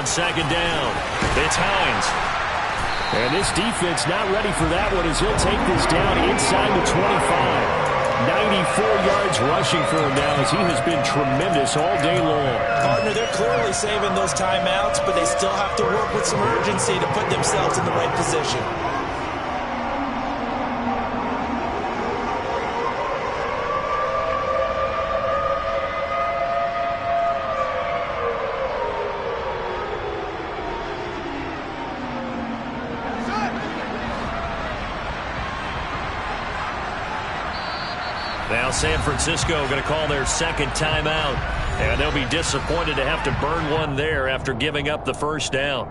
Second down. It's Hines. And this defense not ready for that one as he'll take this down inside the 25. 94 yards rushing for him now as he has been tremendous all day long. Partner, they're clearly saving those timeouts, but they still have to work with some urgency to put themselves in the right position. Now San Francisco going to call their second timeout, and they'll be disappointed to have to burn one there after giving up the first down.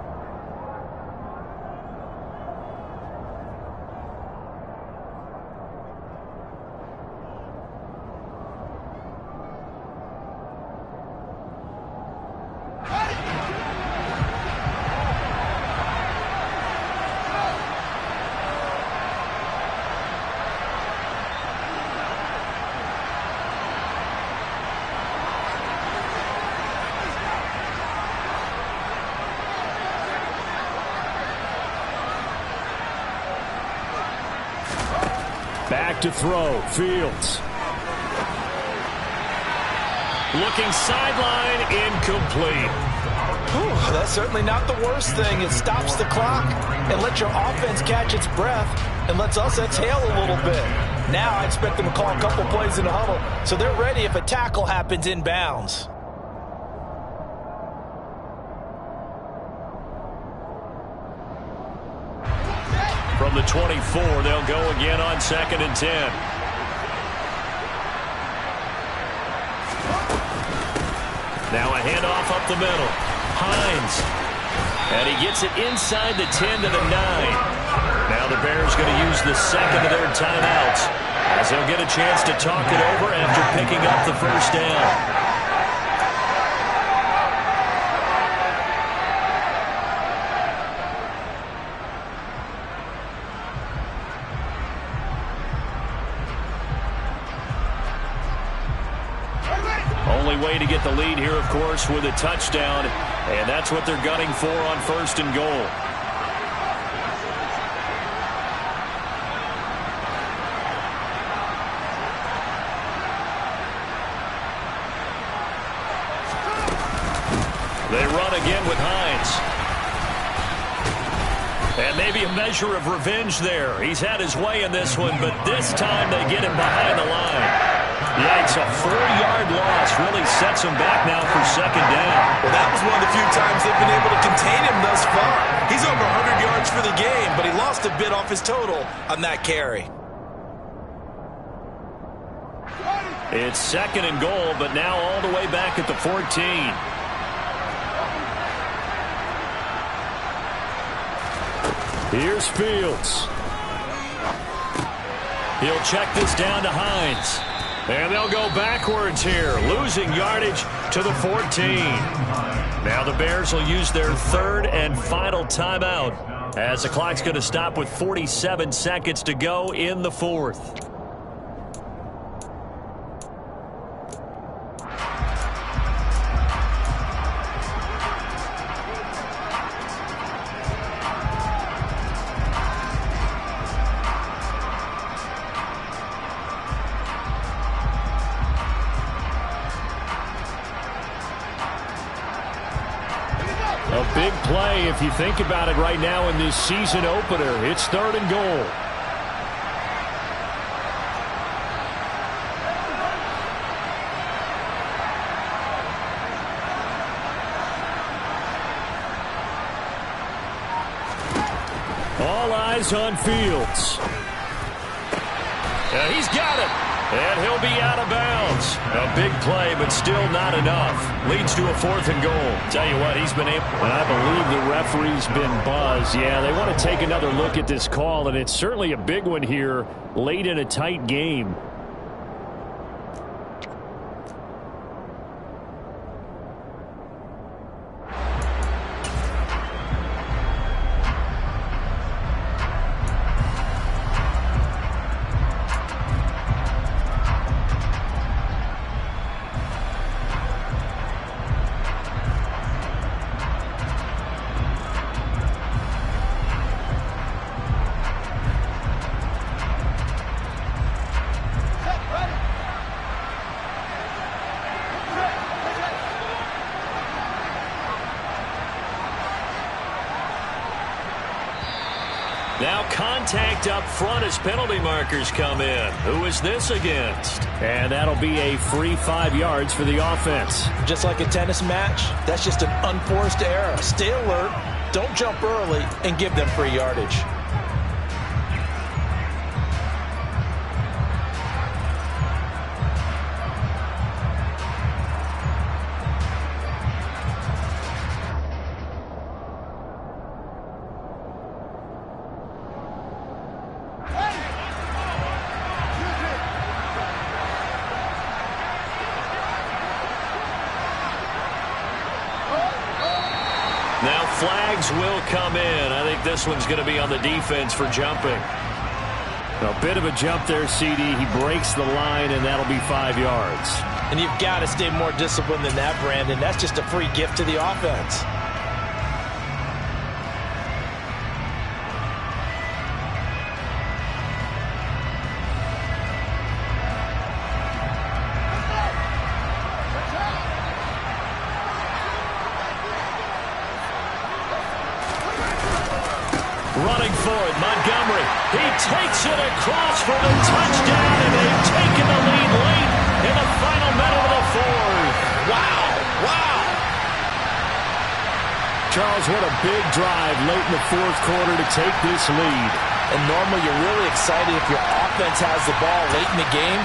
Back to throw. Fields. Looking sideline, incomplete. Whew, that's certainly not the worst thing. It stops the clock and lets your offense catch its breath and lets us exhale a little bit. Now I expect them to call a couple plays in the huddle so they're ready if a tackle happens inbounds. From the 24, they'll go again on 2nd and 10. Now a handoff up the middle. Hines. And he gets it inside the 10 to the 9. Now the Bears going to use the second of their timeouts as they'll get a chance to talk it over after picking up the first down. Only way to get the lead here, of course, with a touchdown, and that's what they're gunning for on 1st and goal. They run again with Hines. And maybe a measure of revenge there. He's had his way in this one, but this time they get him behind the line. Yikes, a 4-yard loss really sets him back now for 2nd down. Well, that was one of the few times they've been able to contain him thus far. He's over 100 yards for the game, but he lost a bit off his total on that carry. It's 2nd and goal, but now all the way back at the 14. Here's Fields. He'll check this down to Hines. And they'll go backwards here, losing yardage to the 14. Now the Bears will use their 3rd and final timeout as the clock's going to stop with 47 seconds to go in the 4th. A big play if you think about it right now in this season opener. It's 3rd and goal. All eyes on Fields. He's got it. And he'll be out of bounds. A big play, but still not enough. Leads to a 4th and goal. Tell you what, he's been able... I believe the referee's been buzzed. Yeah, they want to take another look at this call, and it's certainly a big one here late in a tight game. Now contact up front as penalty markers come in. Who is this against? And that'll be a free 5 yards for the offense. Just like a tennis match, that's just an unforced error. Stay alert, don't jump early, and give them free yardage. Now flags will come in. I think this one's going to be on the defense for jumping. A bit of a jump there, CD. He breaks the line, and that'll be 5 yards. And you've got to stay more disciplined than that, Brandon. That's just a free gift to the offense. Running for it, Montgomery. He takes it across for the touchdown, and they've taken the lead late in the final minute of the 4th. Wow, wow. Charles, what a big drive late in the 4th quarter to take this lead. And normally you're really excited if your offense has the ball late in the game.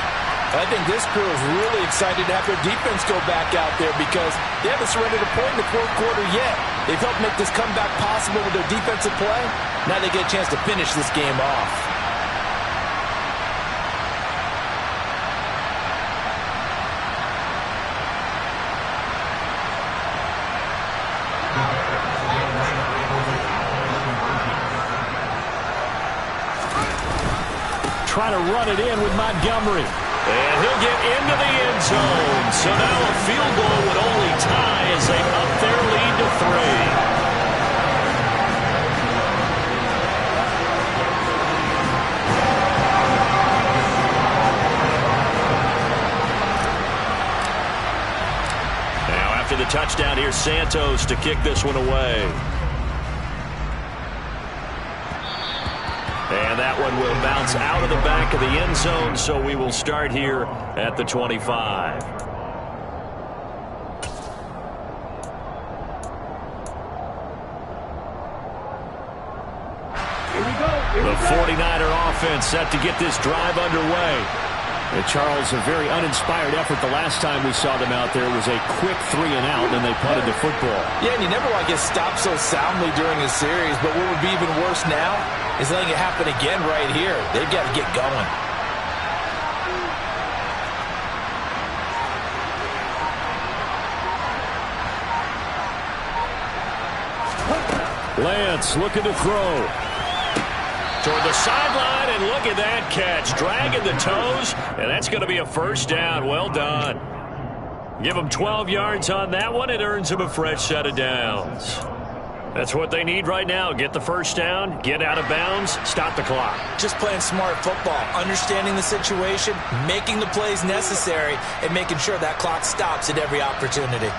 I think this crew is really excited to have their defense go back out there because they haven't surrendered a point in the fourth quarter yet. They've helped make this comeback possible with their defensive play. Now they get a chance to finish this game off. Trying to run it in with Montgomery. And he'll get into the end zone. So now a field goal would only tie as they up their lead to 3. Now after the touchdown, here's Santos to kick this one away. And that one will bounce out of the back of the end zone, so we will start here at the 25. Here we go. The 49er offense set to get this drive underway. And Charles, a very uninspired effort the last time we saw them out there was a quick 3-and-out, and they punted the football. Yeah, and you never want to get stopped so soundly during a series, but what would be even worse now is letting it happen again right here. They've got to get going. Lance looking to throw. Toward the sideline, and look at that catch. Dragging the toes, and that's going to be a first down. Well done. Give him 12 yards on that one. It earns him a fresh set of downs. That's what they need right now. Get the first down, get out of bounds, stop the clock. Just playing smart football, understanding the situation, making the plays necessary, and making sure that clock stops at every opportunity.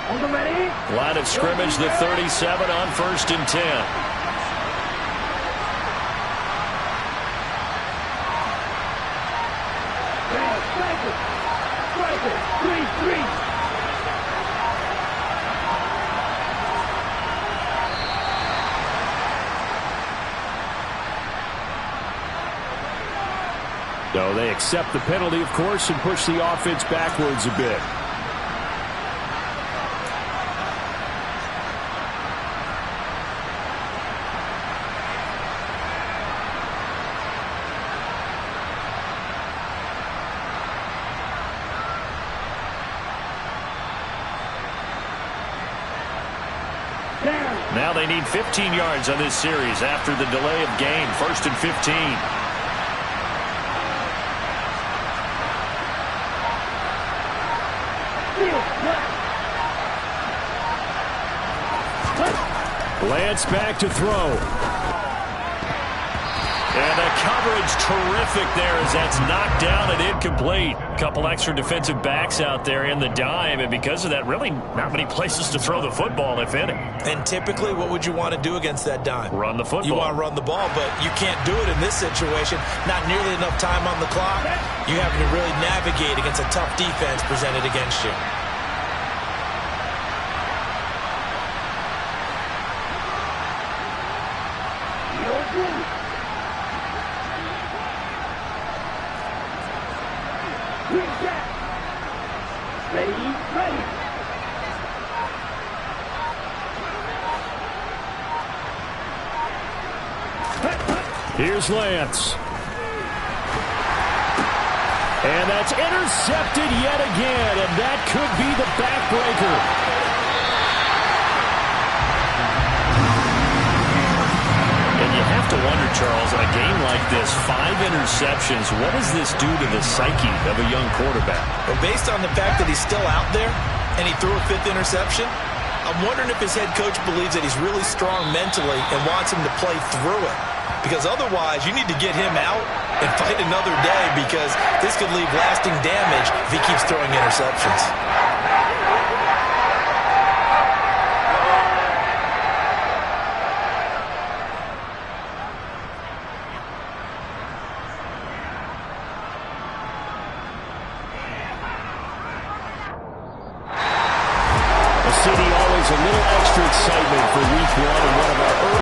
On the ready. Line of scrimmage, the 37 on 1st and 10. Striker. 3-3. So they accept the penalty, of course, and push the offense backwards a bit. Now they need 15 yards on this series after the delay of game. 1st and 15. Lance back to throw. And the coverage terrific there as that's knocked down and incomplete. A couple extra defensive backs out there in the dime, and because of that, really not many places to throw the football, if any. And typically, what would you want to do against that dime? Run the football. You want to run the ball, but you can't do it in this situation. Not nearly enough time on the clock. You having to really navigate against a tough defense presented against you. Here's Lance. And that's intercepted yet again, and that could be the backbreaker. And you have to wonder, Charles, in a game like this, 5 interceptions, what does this do to the psyche of a young quarterback? Well, based on the fact that he's still out there and he threw a 5th interception, I'm wondering if his head coach believes that he's really strong mentally and wants him to play through it. Because otherwise, you need to get him out and fight another day, because this could leave lasting damage if he keeps throwing interceptions.